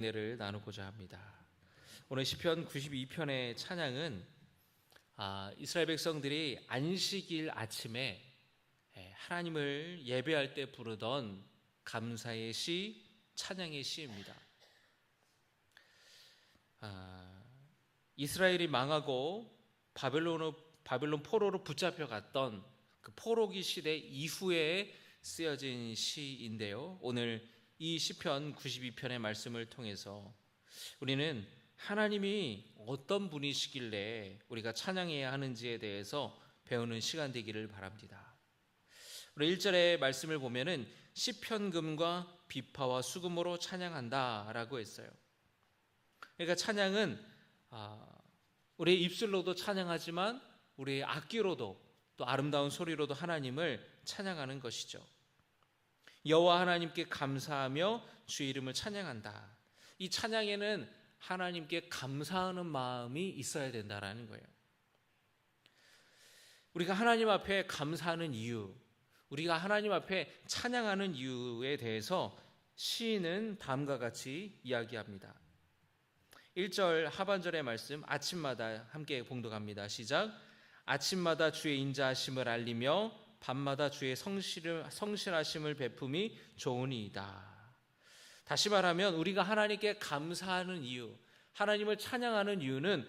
은혜를 나누고자 합니다. 오늘 시편 92편의 찬양은 이스라엘 백성들이 안식일 아침에 하나님을 예배할 때 부르던 감사의 시, 찬양의 시입니다. 이스라엘이 망하고 바벨론 포로로 붙잡혀 갔던 그 포로기 시대 이후에 쓰여진 시인데요. 오늘 이 시편 92편의 말씀을 통해서 우리는 하나님이 어떤 분이시길래 우리가 찬양해야 하는지에 대해서 배우는 시간 되기를 바랍니다. 우리 1절의 말씀을 보면은 시편금과 비파와 수금으로 찬양한다라고 했어요. 그러니까 찬양은 우리의 입술로도 찬양하지만 우리의 악기로도 또 아름다운 소리로도 하나님을 찬양하는 것이죠. 여호와 하나님께 감사하며 주의 이름을 찬양한다. 이 찬양에는 하나님께 감사하는 마음이 있어야 된다라는 거예요. 우리가 하나님 앞에 감사하는 이유, 우리가 하나님 앞에 찬양하는 이유에 대해서 시인은 다음과 같이 이야기합니다. 1절 하반절의 말씀, 아침마다 함께 봉독합니다. 시작. 아침마다 주의 인자하심을 알리며 밤마다 주의 성실하심을 베품이 좋으니이다. 다시 말하면 우리가 하나님께 감사하는 이유, 하나님을 찬양하는 이유는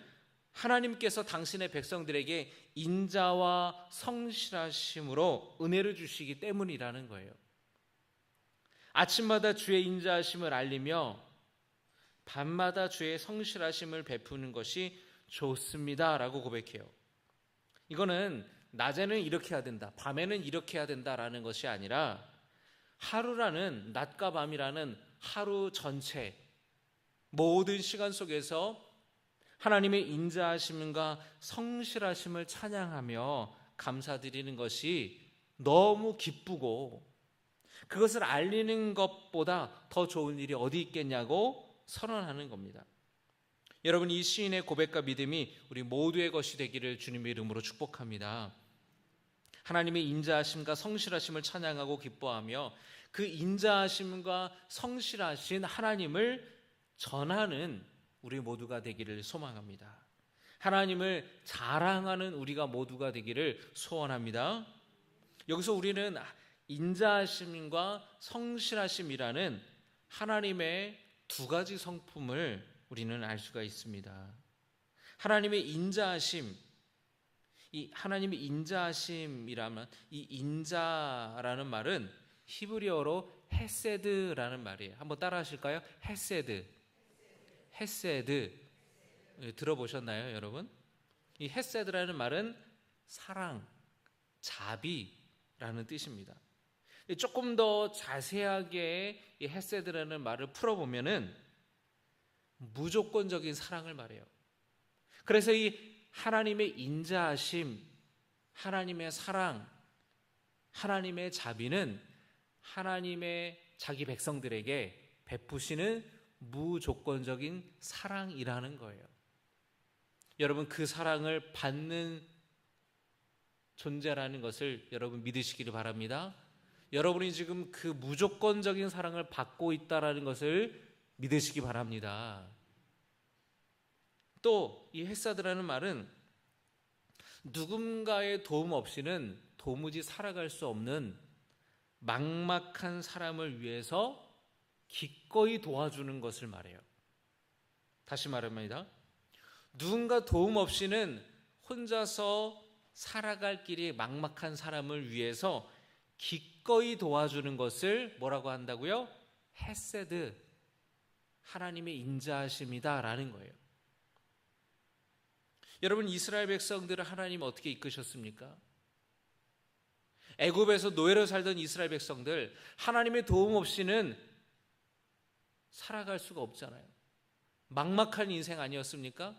하나님께서 당신의 백성들에게 인자와 성실하심으로 은혜를 주시기 때문이라는 거예요. 아침마다 주의 인자하심을 알리며 밤마다 주의 성실하심을 베푸는 것이 좋습니다 라고 고백해요. 이거는 낮에는 이렇게 해야 된다, 밤에는 이렇게 해야 된다라는 것이 아니라 하루라는, 낮과 밤이라는 하루 전체 모든 시간 속에서 하나님의 인자하심과 성실하심을 찬양하며 감사드리는 것이 너무 기쁘고 그것을 알리는 것보다 더 좋은 일이 어디 있겠냐고 선언하는 겁니다. 여러분, 이 시인의 고백과 믿음이 우리 모두의 것이 되기를 주님의 이름으로 축복합니다. 하나님의 인자하심과 성실하심을 찬양하고 기뻐하며 그 인자하심과 성실하신 하나님을 전하는 우리 모두가 되기를 소망합니다. 하나님을 자랑하는 우리가 모두가 되기를 소원합니다. 여기서 우리는 인자하심과 성실하심이라는 하나님의 두 가지 성품을 우리는 알 수가 있습니다. 하나님의 인자하심, 이 하나님의 인자하심이라면 이 인자라는 말은 히브리어로 헤세드라는 말이에요. 한번 따라 하실까요? 헤세드. 헤세드. 들어보셨나요, 여러분? 이 헤세드라는 말은 사랑, 자비라는 뜻입니다. 조금 더 자세하게 이 헤세드라는 말을 풀어보면은 무조건적인 사랑을 말해요. 그래서 이 하나님의 인자하심, 하나님의 사랑, 하나님의 자비는 하나님의 자기 백성들에게 베푸시는 무조건적인 사랑이라는 거예요. 여러분, 그 사랑을 받는 존재라는 것을 여러분 믿으시기를 바랍니다. 여러분이 지금 그 무조건적인 사랑을 받고 있다라는 것을 믿으시기 바랍니다. 또 이 헤사드라는 말은 누군가의 도움 없이는 도무지 살아갈 수 없는 막막한 사람을 위해서 기꺼이 도와주는 것을 말해요. 다시 말합니다. 누군가 도움 없이는 혼자서 살아갈 길이 막막한 사람을 위해서 기꺼이 도와주는 것을 뭐라고 한다고요? 헤세드, 하나님의 인자하심이다라는 거예요. 여러분, 이스라엘 백성들을 하나님 어떻게 이끄셨습니까? 애굽에서 노예로 살던 이스라엘 백성들, 하나님의 도움 없이는 살아갈 수가 없잖아요. 막막한 인생 아니었습니까?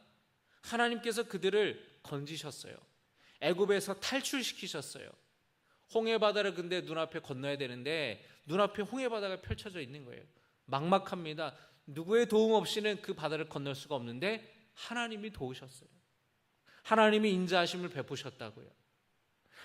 하나님께서 그들을 건지셨어요. 애굽에서 탈출시키셨어요. 홍해바다를 근데 눈앞에 건너야 되는데 눈앞에 홍해바다가 펼쳐져 있는 거예요. 막막합니다. 누구의 도움 없이는 그 바다를 건널 수가 없는데 하나님이 도우셨어요. 하나님이 인자하심을 베푸셨다고요.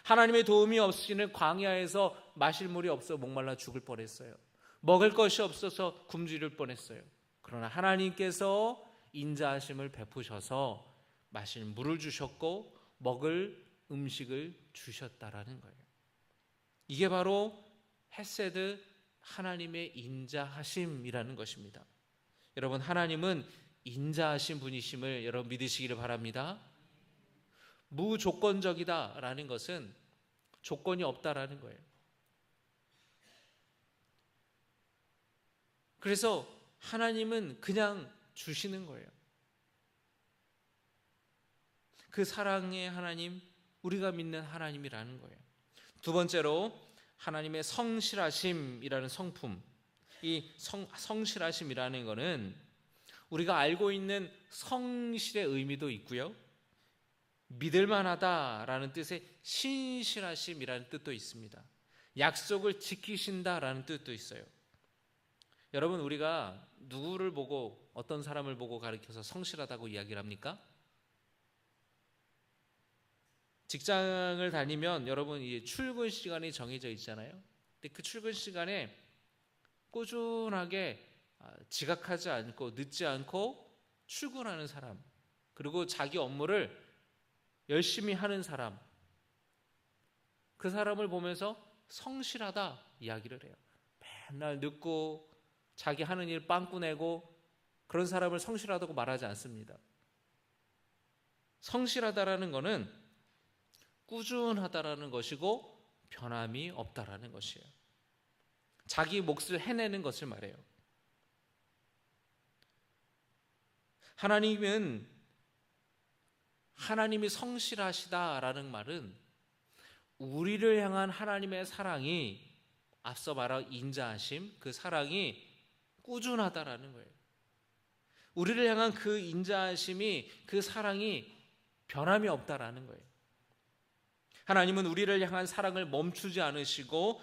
하나님의 도움이 없이는 광야에서 마실 물이 없어 목말라 죽을 뻔했어요. 먹을 것이 없어서 굶주릴 뻔했어요. 그러나 하나님께서 인자하심을 베푸셔서 마실 물을 주셨고 먹을 음식을 주셨다라는 거예요. 이게 바로 헤세드, 하나님의 인자하심이라는 것입니다. 여러분, 하나님은 인자하신 분이심을 여러분 믿으시기를 바랍니다. 무조건적이다라는 것은 조건이 없다라는 거예요. 그래서 하나님은 그냥 주시는 거예요. 그 사랑의 하나님, 우리가 믿는 하나님이라는 거예요. 두 번째로 하나님의 성실하심이라는 성품. 이 성실하심이라는 것은 우리가 알고 있는 성실의 의미도 있고요, 믿을만하다라는 뜻의 신실하심이라는 뜻도 있습니다. 약속을 지키신다라는 뜻도 있어요. 여러분, 우리가 누구를 보고, 어떤 사람을 보고 가리켜서 성실하다고 이야기를 합니까? 직장을 다니면 여러분, 이 출근 시간이 정해져 있잖아요. 근데 그 출근 시간에 꾸준하게 지각하지 않고 늦지 않고 출근하는 사람, 그리고 자기 업무를 열심히 하는 사람, 그 사람을 보면서 성실하다 이야기를 해요. 맨날 늦고 자기 하는 일 빵꾸 내고 그런 사람을 성실하다고 말하지 않습니다. 성실하다라는 것은 꾸준하다라는 것이고 변함이 없다라는 것이에요. 자기 몫을 해내는 것을 말해요. 하나님이 성실하시다라는 말은 우리를 향한 하나님의 사랑이, 앞서 말한 인자하심, 그 사랑이 꾸준하다라는 거예요. 우리를 향한 그 인자하심이, 그 사랑이 변함이 없다라는 거예요. 하나님은 우리를 향한 사랑을 멈추지 않으시고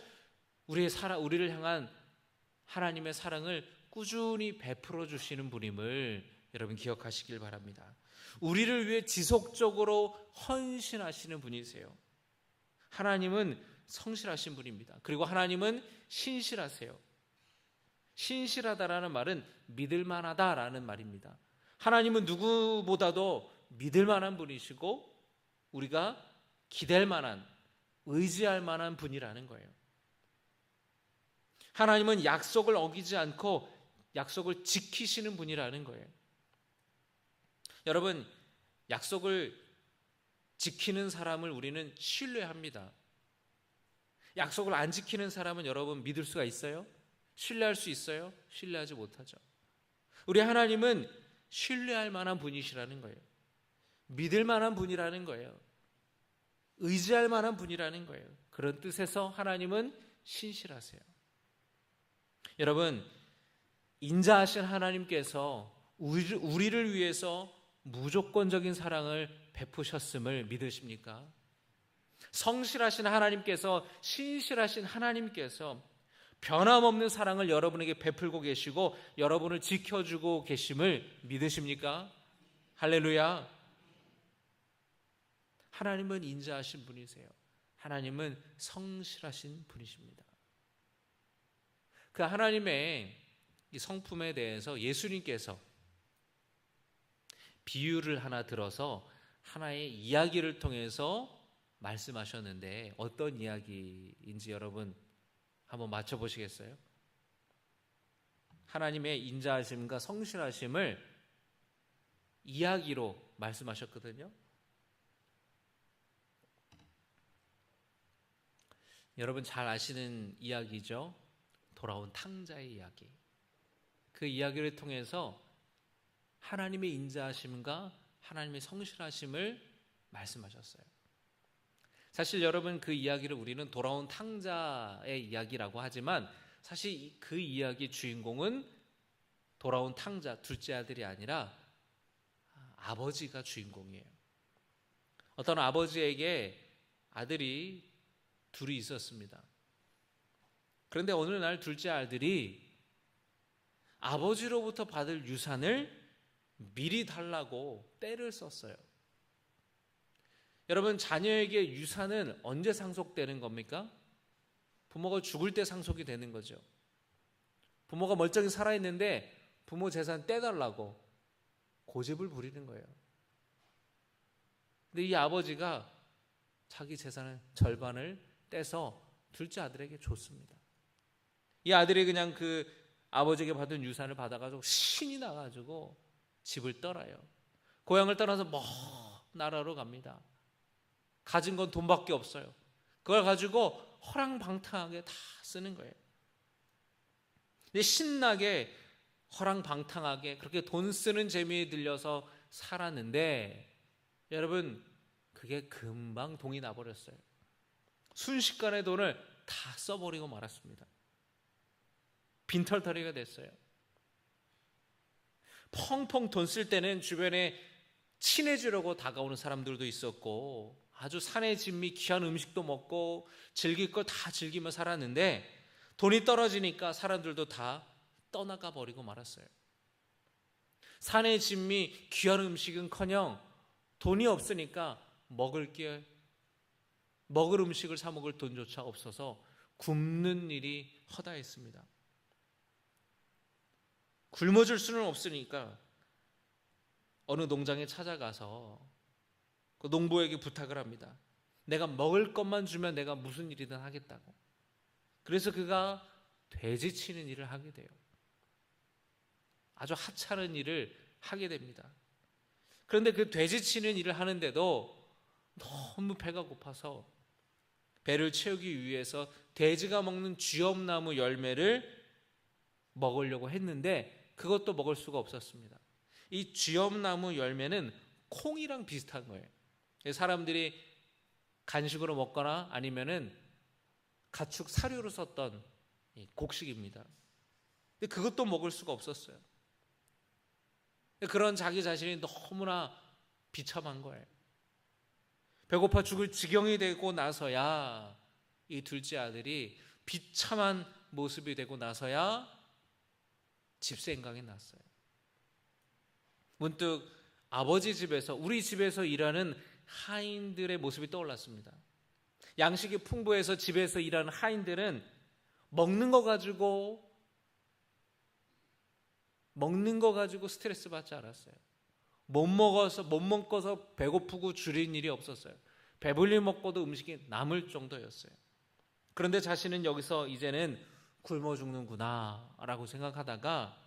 우리를 향한 하나님의 사랑을 꾸준히 베풀어 주시는 분임을 여러분 기억하시길 바랍니다. 우리를 위해 지속적으로 헌신하시는 분이세요. 하나님은 성실하신 분입니다. 그리고 하나님은 신실하세요. 신실하다라는 말은 믿을만하다라는 말입니다. 하나님은 누구보다도 믿을만한 분이시고 우리가 기댈 만한, 의지할 만한 분이라는 거예요. 하나님은 약속을 어기지 않고 약속을 지키시는 분이라는 거예요. 여러분, 약속을 지키는 사람을 우리는 신뢰합니다. 약속을 안 지키는 사람은 여러분 믿을 수가 있어요? 신뢰할 수 있어요? 신뢰하지 못하죠. 우리 하나님은 신뢰할 만한 분이시라는 거예요. 믿을 만한 분이라는 거예요. 의지할 만한 분이라는 거예요. 그런 뜻에서 하나님은 신실하세요. 여러분, 인자하신 하나님께서 우리를 위해서 무조건적인 사랑을 베푸셨음을 믿으십니까? 성실하신 하나님께서, 신실하신 하나님께서 변함없는 사랑을 여러분에게 베풀고 계시고 여러분을 지켜주고 계심을 믿으십니까? 할렐루야. 하나님은 인자하신 분이세요. 하나님은 성실하신 분이십니다. 그 하나님의 이 성품에 대해서 예수님께서 비유를 하나 들어서 하나의 이야기를 통해서 말씀하셨는데 어떤 이야기인지 여러분 한번 맞춰보시겠어요? 하나님의 인자하심과 성실하심을 이야기로 말씀하셨거든요. 여러분 잘 아시는 이야기죠. 돌아온 탕자의 이야기. 그 이야기를 통해서 하나님의 인자하심과 하나님의 성실하심을 말씀하셨어요. 사실 여러분 그 이야기를 우리는 돌아온 탕자의 이야기라고 하지만 사실 그 이야기의 주인공은 돌아온 탕자, 둘째 아들이 아니라 아버지가 주인공이에요. 어떤 아버지에게 아들이 둘이 있었습니다. 그런데 어느 날 둘째 아들이 아버지로부터 받을 유산을 미리 달라고 떼를 썼어요. 여러분, 자녀에게 유산은 언제 상속되는 겁니까? 부모가 죽을 때 상속이 되는 거죠. 부모가 멀쩡히 살아있는데 부모 재산 떼달라고 고집을 부리는 거예요. 근데 이 아버지가 자기 재산의 절반을 떼서 둘째 아들에게 줬습니다. 이 아들이 그냥 그 아버지에게 받은 유산을 받아가지고 신이 나가지고 집을 떠나요. 고향을 떠나서 먼 나라로 갑니다. 가진 건 돈밖에 없어요. 그걸 가지고 허랑방탕하게 다 쓰는 거예요. 근데 신나게 허랑방탕하게 그렇게 돈 쓰는 재미에 들려서 살았는데 여러분, 그게 금방 동이 나버렸어요. 순식간에 돈을 다 써버리고 말았습니다. 빈털터리가 됐어요. 펑펑 돈 쓸 때는 주변에 친해지려고 다가오는 사람들도 있었고 아주 산의 진미 귀한 음식도 먹고 즐길 걸 다 즐기며 살았는데 돈이 떨어지니까 사람들도 다 떠나가 버리고 말았어요. 산의 진미 귀한 음식은커녕 돈이 없으니까 먹을 음식을 사 먹을 돈조차 없어서 굶는 일이 허다했습니다. 굶어줄 수는 없으니까 어느 농장에 찾아가서 그 농부에게 부탁을 합니다. 내가 먹을 것만 주면 내가 무슨 일이든 하겠다고. 그래서 그가 돼지 치는 일을 하게 돼요. 아주 하찮은 일을 하게 됩니다. 그런데 그 돼지 치는 일을 하는데도 너무 배가 고파서 배를 채우기 위해서 돼지가 먹는 쥐엄나무 열매를 먹으려고 했는데 그것도 먹을 수가 없었습니다. 이 쥐엄나무 열매는 콩이랑 비슷한 거예요. 사람들이 간식으로 먹거나 아니면은 가축 사료로 썼던 곡식입니다. 근데 그것도 먹을 수가 없었어요. 그런 자기 자신이 너무나 비참한 거예요. 배고파 죽을 지경이 되고 나서야 이 둘째 아들이 비참한 모습이 되고 나서야 집 생각이 났어요. 문득 아버지 집에서, 우리 집에서 일하는 하인들의 모습이 떠올랐습니다. 양식이 풍부해서 집에서 일하는 하인들은 먹는 거 가지고 스트레스 받지 않았어요. 못 먹어서 배고프고 줄인 일이 없었어요. 배불리 먹고도 음식이 남을 정도였어요. 그런데 자신은 여기서 이제는 굶어 죽는구나 라고 생각하다가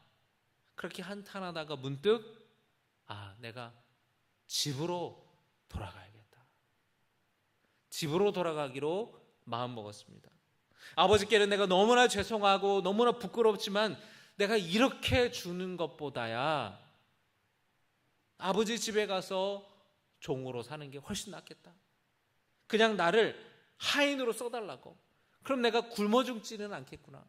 그렇게 한탄하다가 문득 내가 집으로 돌아가야겠다. 집으로 돌아가기로 마음먹었습니다. 아버지께는 내가 너무나 죄송하고 너무나 부끄럽지만 내가 이렇게 주는 것보다야 아버지 집에 가서 종으로 사는 게 훨씬 낫겠다. 그냥 나를 하인으로 써달라고. 그럼 내가 굶어 죽지는 않겠구나.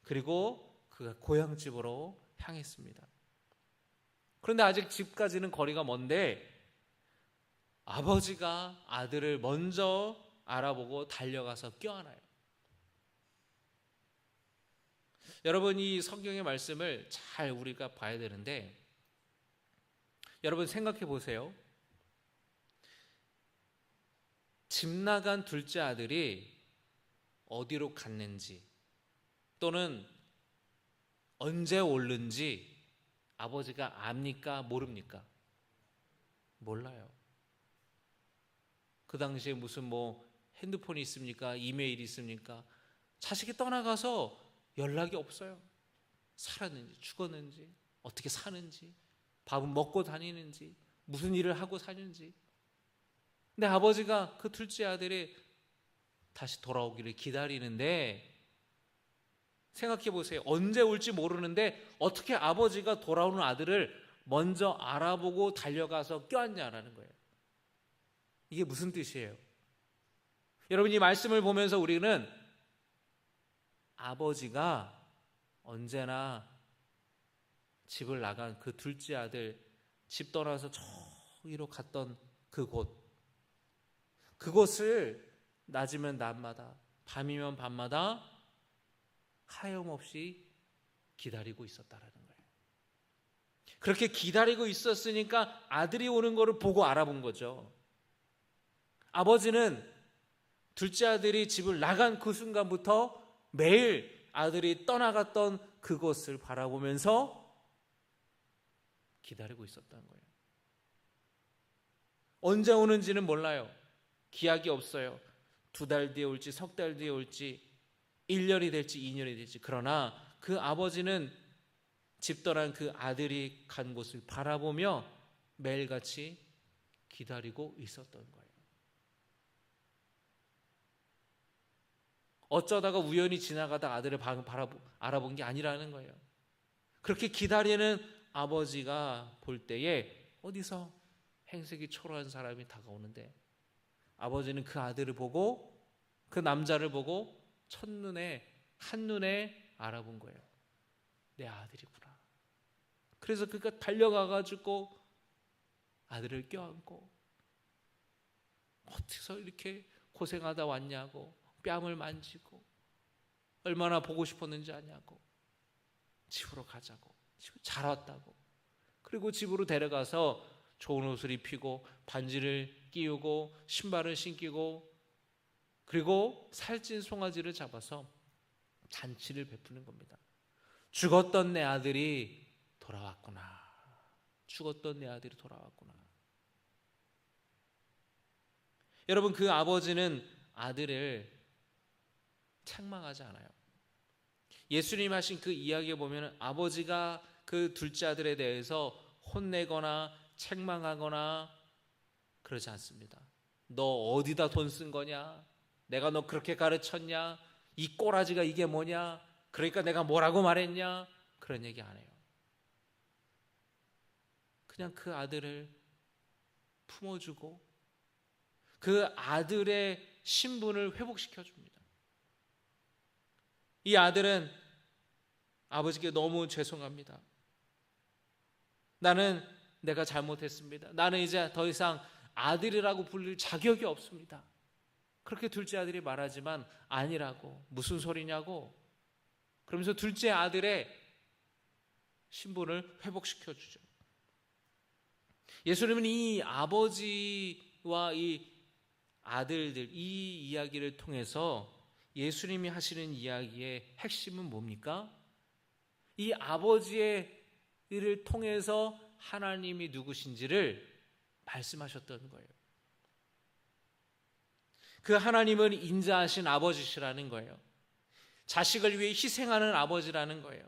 그리고 그가 고향집으로 향했습니다. 그런데 아직 집까지는 거리가 먼데 아버지가 아들을 먼저 알아보고 달려가서 껴안아요. 여러분, 이 성경의 말씀을 잘 우리가 봐야 되는데 여러분 생각해 보세요. 집 나간 둘째 아들이 어디로 갔는지 또는 언제 오는지 아버지가 압니까? 모릅니까? 몰라요. 그 당시에 무슨 핸드폰이 있습니까? 이메일이 있습니까? 자식이 떠나가서 연락이 없어요. 살았는지 죽었는지 어떻게 사는지 밥은 먹고 다니는지 무슨 일을 하고 사는지. 근데 아버지가 그 둘째 아들이 다시 돌아오기를 기다리는데 생각해 보세요. 언제 올지 모르는데 어떻게 아버지가 돌아오는 아들을 먼저 알아보고 달려가서 껴안냐라는 거예요. 이게 무슨 뜻이에요? 여러분, 이 말씀을 보면서 우리는 아버지가 언제나 집을 나간 그 둘째 아들 집 떠나서 저기로 갔던 그곳을 낮이면 낮마다 밤이면 밤마다 하염없이 기다리고 있었다라는 거예요. 그렇게 기다리고 있었으니까 아들이 오는 거를 보고 알아본 거죠. 아버지는 둘째 아들이 집을 나간 그 순간부터 매일 아들이 떠나갔던 그것을 바라보면서 기다리고 있었다는 거예요. 언제 오는지는 몰라요. 기약이 없어요. 2달 뒤에 올지, 석 달 뒤에 올지, 1년이 될지 2년이 될지. 그러나 그 아버지는 집 떠난 그 아들이 간 곳을 바라보며 매일같이 기다리고 있었던 거예요. 어쩌다가 우연히 지나가다 아들을 알아본 게 아니라는 거예요. 그렇게 기다리는 아버지가 볼 때에 어디서 행색이 초라한 사람이 다가오는데 아버지는 그 아들을 보고 그 남자를 보고 첫눈에 한눈에 알아본 거예요. 내 아들이구나. 그래서 그가 달려가가지고 아들을 껴안고 어디서 이렇게 고생하다 왔냐고 뺨을 만지고 얼마나 보고 싶었는지 아냐고 집으로 가자고 잘 왔다고 그리고 집으로 데려가서 좋은 옷을 입히고 반지를 끼우고 신발을 신기고 그리고 살찐 송아지를 잡아서 잔치를 베푸는 겁니다. 죽었던 내 아들이 돌아왔구나. 죽었던 내 아들이 돌아왔구나. 여러분, 그 아버지는 아들을 책망하지 않아요. 예수님 하신 그 이야기에 보면 아버지가 그 둘째 아들에 대해서 혼내거나 책망하거나 그러지 않습니다. 너 어디다 돈 쓴 거냐? 내가 너 그렇게 가르쳤냐? 이 꼬라지가 이게 뭐냐? 그러니까 내가 뭐라고 말했냐? 그런 얘기 안 해요. 그냥 그 아들을 품어주고 그 아들의 신분을 회복시켜줍니다. 이 아들은 아버지께 너무 죄송합니다. 나는 내가 잘못했습니다. 나는 이제 더 이상 아들이라고 불릴 자격이 없습니다. 그렇게 둘째 아들이 말하지만 아니라고. 무슨 소리냐고. 그러면서 둘째 아들의 신분을 회복시켜주죠. 예수님은 이 아버지와 이 아들들, 이 이야기를 통해서 예수님이 하시는 이야기의 핵심은 뭡니까? 이 아버지의 일을 통해서 하나님이 누구신지를 말씀하셨던 거예요. 그 하나님은 인자하신 아버지시라는 거예요. 자식을 위해 희생하는 아버지라는 거예요.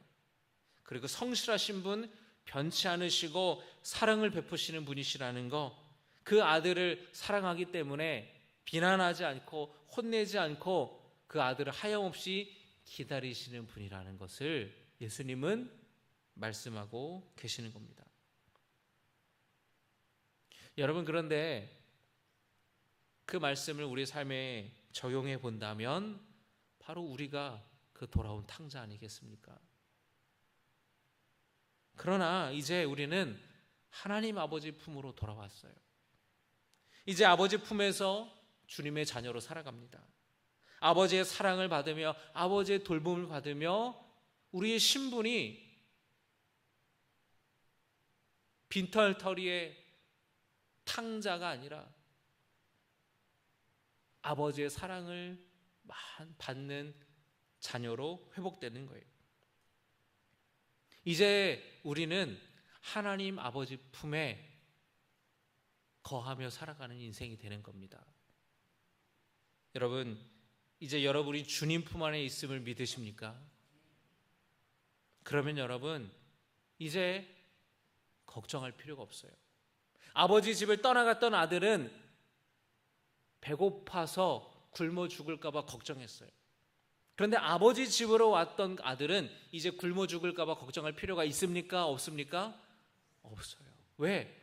그리고 성실하신 분, 변치 않으시고 사랑을 베푸시는 분이시라는 거, 그 아들을 사랑하기 때문에 비난하지 않고 혼내지 않고 그 아들을 하염없이 기다리시는 분이라는 것을 예수님은 말씀하고 계시는 겁니다. 여러분, 그런데 그 말씀을 우리 삶에 적용해 본다면 바로 우리가 그 돌아온 탕자 아니겠습니까? 그러나 이제 우리는 하나님 아버지 품으로 돌아왔어요. 이제 아버지 품에서 주님의 자녀로 살아갑니다. 아버지의 사랑을 받으며 아버지의 돌봄을 받으며 우리의 신분이 빈털터리의 탕자가 아니라 아버지의 사랑을 받는 자녀로 회복되는 거예요. 이제 우리는 하나님 아버지 품에 거하며 살아가는 인생이 되는 겁니다. 여러분, 이제 여러분이 주님 품 안에 있음을 믿으십니까? 그러면 여러분, 이제 걱정할 필요가 없어요. 아버지 집을 떠나갔던 아들은 배고파서 굶어 죽을까 봐 걱정했어요. 그런데 아버지 집으로 왔던 아들은 이제 굶어 죽을까 봐 걱정할 필요가 있습니까? 없습니까? 없어요. 왜?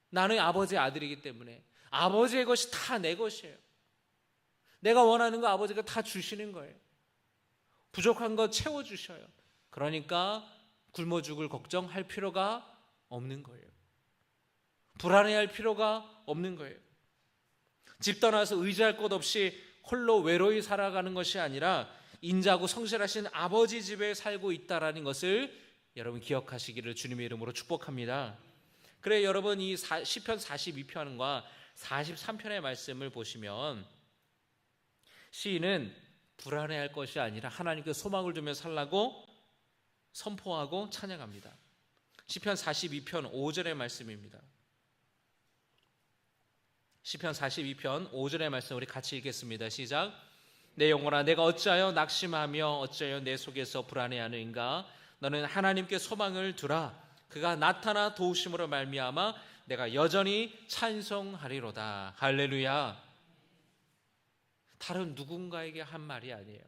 나는 아버지의 아들이기 때문에 아버지의 것이 다 내 것이에요. 내가 원하는 거 아버지가 다 주시는 거예요. 부족한 거 채워주셔요. 그러니까 굶어 죽을 걱정할 필요가 없는 거예요. 불안해할 필요가 없는 거예요. 집 떠나서 의지할 곳 없이 홀로 외로이 살아가는 것이 아니라 인자하고 성실하신 아버지 집에 살고 있다라는 것을 여러분 기억하시기를 주님의 이름으로 축복합니다. 그래, 여러분 이 시편 42편과 43편의 말씀을 보시면 시인은 불안해할 것이 아니라 하나님께 소망을 두며 살라고 선포하고 찬양합니다. 시편 42편 5절의 말씀입니다. 시편 42편 5절의 말씀 우리 같이 읽겠습니다. 시작. 내 영혼아 내가 어찌하여 낙심하며 어찌하여 내 속에서 불안해하는가. 너는 하나님께 소망을 두라. 그가 나타나 도우심으로 말미암아 내가 여전히 찬송하리로다. 할렐루야. 다른 누군가에게 한 말이 아니에요.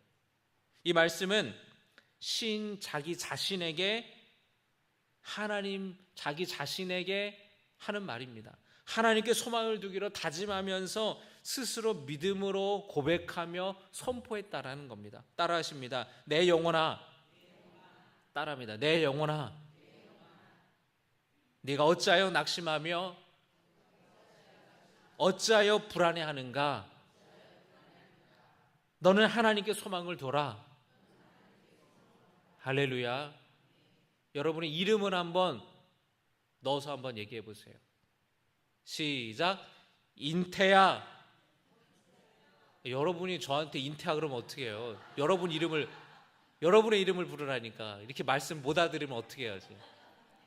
이 말씀은 시인 자기 자신에게 하나님 자기 자신에게 하는 말입니다. 하나님께 소망을 두기로 다짐하면서 스스로 믿음으로 고백하며 선포했다라는 겁니다. 따라하십니다. 내 영혼아. 따라합니다. 내 영혼아. 네가 어찌하여 낙심하며 어찌하여 불안해하는가. 너는 하나님께 소망을 둬라. 할렐루야. 여러분의 이름을 한번 넣어서 한번 얘기해 보세요. 시작. 인태야. 여러분이 저한테 인태야 그러면 어떻게 해요? 여러분의 이름을 부르라니까. 이렇게 말씀 못 알아들으면 어떻게 해야지?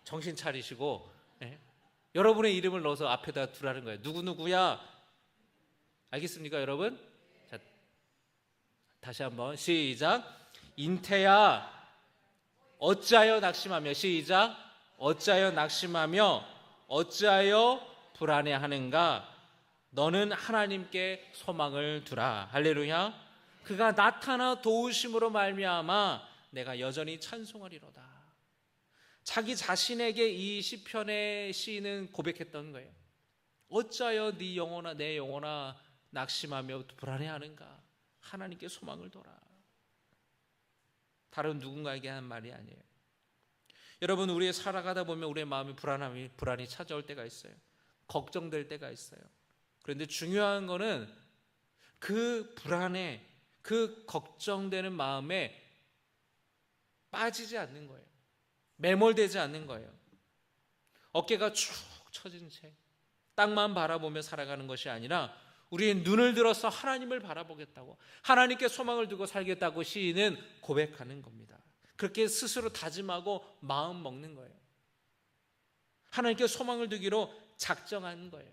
정신 차리시고 여러분의 이름을 넣어서 앞에다 두라는 거예요. 누구누구야. 알겠습니까 여러분? 자, 다시 한번 시작. 인태야 어찌하여 낙심하며. 시작. 어찌하여 낙심하며 어찌하여 불안해하는가. 너는 하나님께 소망을 두라. 할렐루야. 그가 나타나 도우심으로 말미암아 내가 여전히 찬송하리로다. 자기 자신에게 이 시편의 시인은 고백했던 거예요. 어찌하여 네 영혼아 내 영혼아 낙심하며 불안해하는가. 하나님께 소망을 둬라. 다른 누군가에게 한 말이 아니에요. 여러분 우리 살아가다 보면 우리의 마음이 불안이 찾아올 때가 있어요. 걱정될 때가 있어요. 그런데 중요한 거는 그 불안에 그 걱정되는 마음에 빠지지 않는 거예요. 매몰되지 않는 거예요. 어깨가 축 처진 채 땅만 바라보며 살아가는 것이 아니라 우리의 눈을 들어서 하나님을 바라보겠다고 하나님께 소망을 두고 살겠다고 시인은 고백하는 겁니다. 그렇게 스스로 다짐하고 마음 먹는 거예요. 하나님께 소망을 두기로 작정하는 거예요.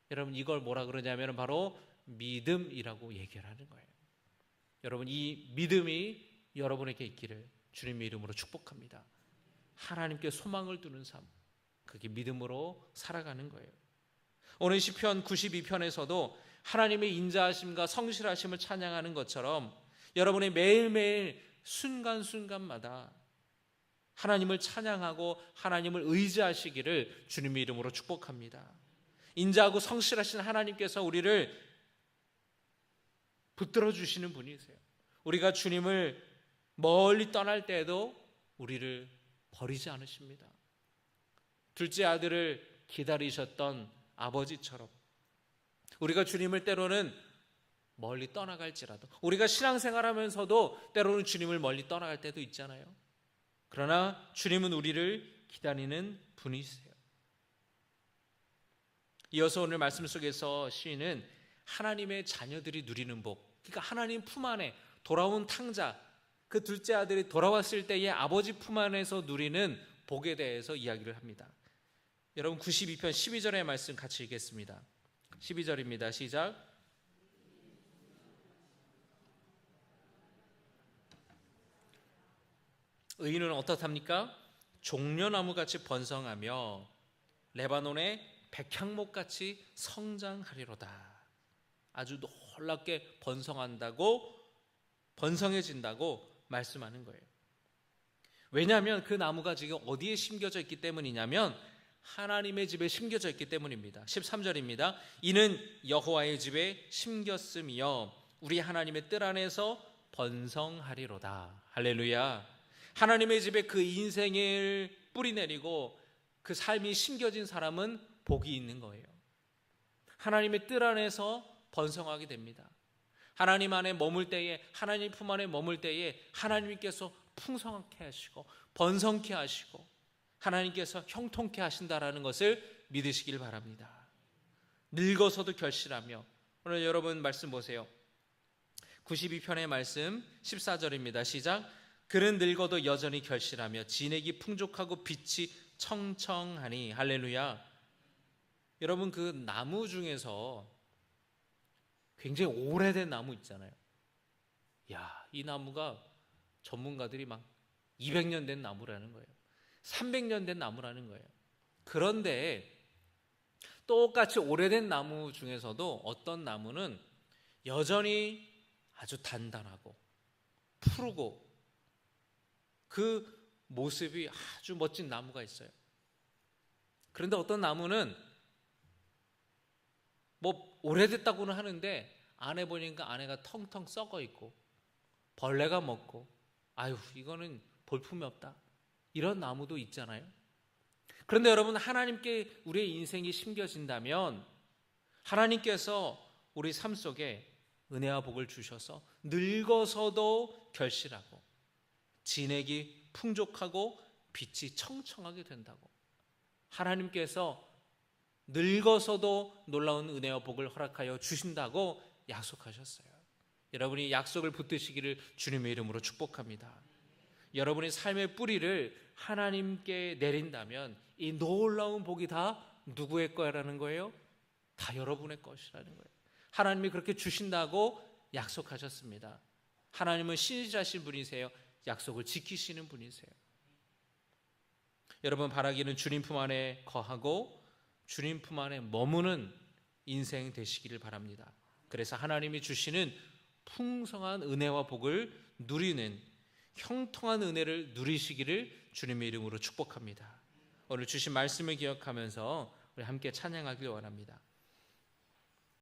여러분 이걸 뭐라 그러냐면 바로 믿음이라고 얘기를 하는 거예요. 여러분 이 믿음이 여러분에게 있기를 주님의 이름으로 축복합니다. 하나님께 소망을 두는 삶, 그게 믿음으로 살아가는 거예요. 오늘 시편 92편에서도 하나님의 인자하심과 성실하심을 찬양하는 것처럼 여러분의 매일매일 순간순간마다 하나님을 찬양하고 하나님을 의지하시기를 주님의 이름으로 축복합니다. 인자하고 성실하신 하나님께서 우리를 붙들어 주시는 분이세요. 우리가 주님을 멀리 떠날 때에도 우리를 버리지 않으십니다. 둘째 아들을 기다리셨던 아버지처럼 우리가 주님을 때로는 멀리 떠나갈지라도 우리가 신앙생활하면서도 때로는 주님을 멀리 떠나갈 때도 있잖아요. 그러나 주님은 우리를 기다리는 분이세요. 이어서 오늘 말씀 속에서 시인은 하나님의 자녀들이 누리는 복, 그러니까 하나님 품 안에 돌아온 탕자, 그 둘째 아들이 돌아왔을 때의 아버지 품 안에서 누리는 복에 대해서 이야기를 합니다. 여러분 92편 12절의 말씀 같이 읽겠습니다. 12절입니다. 시작. 의인은 어떻답니까? 종려나무같이 번성하며 레바논의 백향목같이 성장하리로다. 아주 놀랍게 번성해진다고 말씀하는 거예요. 왜냐하면 그 나무가 지금 어디에 심겨져 있기 때문이냐면 하나님의 집에 심겨져 있기 때문입니다. 13절입니다. 이는 여호와의 집에 심겼으며 우리 하나님의 뜰 안에서 번성하리로다. 할렐루야. 하나님의 집에 그 인생을 뿌리내리고 그 삶이 심겨진 사람은 복이 있는 거예요. 하나님의 뜰 안에서 번성하게 됩니다. 하나님 안에 머물 때에, 하나님 품 안에 머물 때에 하나님께서 풍성하게 하시고 번성케 하시고 하나님께서 형통케 하신다라는 것을 믿으시길 바랍니다. 늙어서도 결실하며. 오늘 여러분 말씀 보세요. 92편의 말씀 14절입니다. 시작. 그는 늙어도 여전히 결실하며 진액이 풍족하고 빛이 청청하니. 할렐루야. 여러분, 그 나무 중에서 굉장히 오래된 나무 있잖아요. 이 나무가 전문가들이 막 200년 된 나무라는 거예요. 300년 된 나무라는 거예요. 그런데 똑같이 오래된 나무 중에서도 어떤 나무는 여전히 아주 단단하고 푸르고 그 모습이 아주 멋진 나무가 있어요. 그런데 어떤 나무는 뭐 오래됐다고는 하는데 안에 보니까 안에가 텅텅 썩어 있고 벌레가 먹고 이거는 볼품이 없다, 이런 나무도 있잖아요. 그런데 여러분, 하나님께 우리의 인생이 심겨진다면 하나님께서 우리 삶 속에 은혜와 복을 주셔서 늙어서도 결실하고 진액이 풍족하고 빛이 청청하게 된다고. 하나님께서 늙어서도 놀라운 은혜와 복을 허락하여 주신다고 약속하셨어요. 여러분이 약속을 붙드시기를 주님의 이름으로 축복합니다. 여러분의 삶의 뿌리를 하나님께 내린다면 이 놀라운 복이 다 누구의 거라는 거예요? 다 여러분의 것이라는 거예요. 하나님이 그렇게 주신다고 약속하셨습니다. 하나님은 신실하신 분이세요. 약속을 지키시는 분이세요. 여러분, 바라기는 주님 품 안에 거하고 주님 품 안에 머무는 인생 되시기를 바랍니다. 그래서 하나님이 주시는 풍성한 은혜와 복을 누리는 형통한 은혜를 누리시기를 주님의 이름으로 축복합니다. 오늘 주신 말씀을 기억하면서 우리 함께 찬양하길 원합니다.